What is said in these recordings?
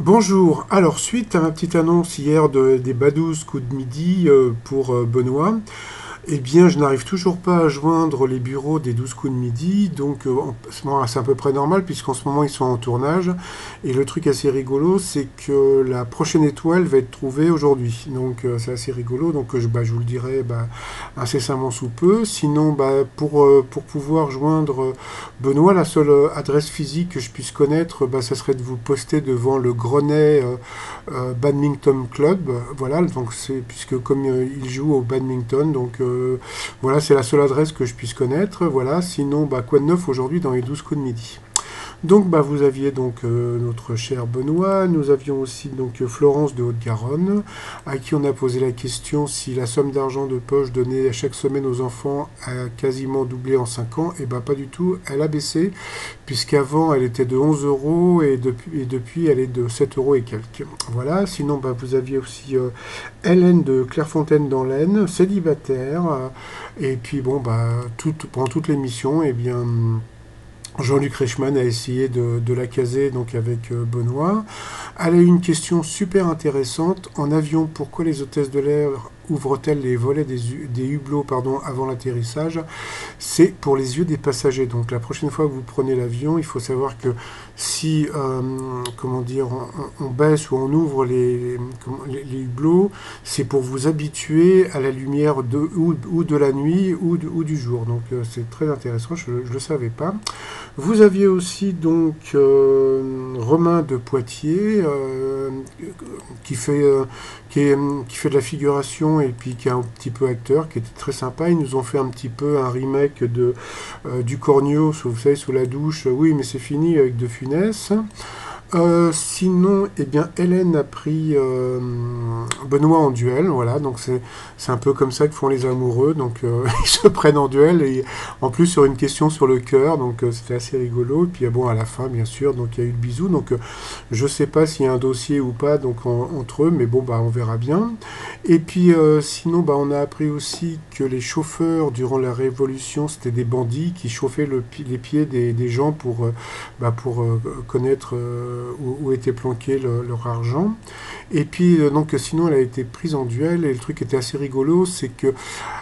Bonjour, alors suite à ma petite annonce hier des Badous coups de midi pour Benoît, eh bien je n'arrive toujours pas à joindre les bureaux des 12 coups de midi, donc c'est à peu près normal puisqu'en ce moment ils sont en tournage, et le truc assez rigolo c'est que la prochaine étoile va être trouvée aujourd'hui, donc c'est assez rigolo, donc je vous le dirai incessamment sous peu, sinon pour pouvoir joindre Benoît, la seule adresse physique que je puisse connaître, ça serait de vous poster devant le Grenet Badminton Club. Voilà, donc c'est puisque comme il joue au badminton, donc voilà, c'est la seule adresse que je puisse connaître. Voilà, sinon, quoi de neuf aujourd'hui dans les 12 coups de midi. Donc vous aviez donc notre cher Benoît, nous avions aussi donc Florence de Haute-Garonne, à qui on a posé la question si la somme d'argent de poche donnée à chaque semaine aux enfants a quasiment doublé en 5 ans. Et pas du tout, elle a baissé, puisqu'avant elle était de 11 euros et depuis elle est de 7 euros et quelques. Voilà, sinon vous aviez aussi Hélène de Clairefontaine dans l'Aisne, célibataire, et puis pendant toute l'émission, eh bien Jean-Luc Reichmann a essayé de la caser donc avec Benoît. Elle a eu une question super intéressante. En avion, pourquoi les hôtesses de l'air ouvrent-elles les volets des hublots avant l'atterrissage? C'est pour les yeux des passagers. Donc la prochaine fois que vous prenez l'avion, il faut savoir que si on baisse ou on ouvre les hublots, c'est pour vous habituer à la lumière ou de la nuit ou du jour. Donc c'est très intéressant, je ne le savais pas. Vous aviez aussi donc Romain de Poitiers qui fait de la figuration et puis qui est un petit peu acteur, qui était très sympa. Ils nous ont fait un petit peu un remake du Cornio, vous savez, sous la douche. Oui, mais c'est fini avec De Funès. Sinon, eh bien, Hélène a pris Benoît en duel, voilà, donc c'est un peu comme ça que font les amoureux, donc ils se prennent en duel, et en plus sur une question sur le cœur, donc c'était assez rigolo, et puis à la fin, bien sûr, donc il y a eu le bisou, donc je sais pas s'il y a un dossier ou pas donc entre eux, mais on verra bien. Et puis sinon, on a appris aussi que les chauffeurs, durant la Révolution, c'était des bandits qui chauffaient les pieds des gens pour connaître où était planqué leur argent. Et puis donc sinon elle a été prise en duel, et le truc était assez rigolo, c'est que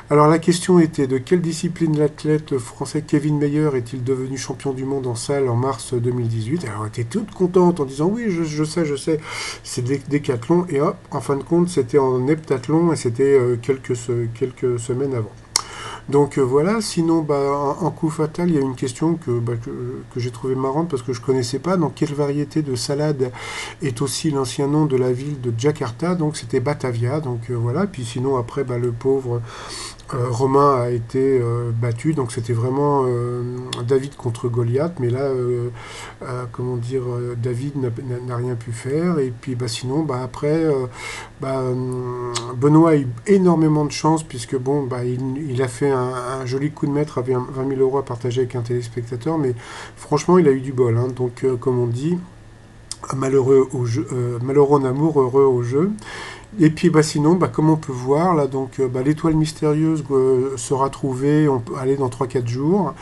alors la question était de quelle discipline l'athlète français Kevin Mayer est-il devenu champion du monde en salle en mars 2018. Alors elle était toute contente en disant oui je sais, c'est décathlon, et hop, en fin de compte c'était en heptathlon, et c'était quelques semaines avant. Donc voilà, sinon en coup fatal, il y a une question que j'ai trouvée marrante parce que je ne connaissais pas. Donc quelle variété de salade est aussi l'ancien nom de la ville de Jakarta? Donc c'était Batavia, donc voilà. Puis sinon après le pauvre Romain a été battu, donc c'était vraiment David contre Goliath, mais là, David n'a rien pu faire, et puis sinon, après, Benoît a eu énormément de chance, puisque il a fait un joli coup de maître avec 20 000 euros à partager avec un téléspectateur, mais franchement, il a eu du bol, hein, donc comme on dit, malheureux en amour, heureux au jeu. Et puis sinon, comme on peut voir, là, donc l'étoile mystérieuse sera trouvée, on peut aller dans 3 4 jours.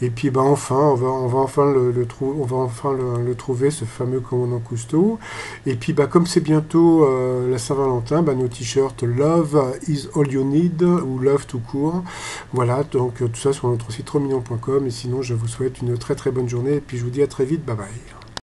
Et puis enfin, on va enfin le trouver, ce fameux commandant Cousteau. Et puis comme c'est bientôt la Saint-Valentin, nos t-shirts Love is all you need, ou Love tout court. Voilà, donc tout ça sur notre site 3millions.com. Et sinon, je vous souhaite une très très bonne journée, et puis je vous dis à très vite, bye bye.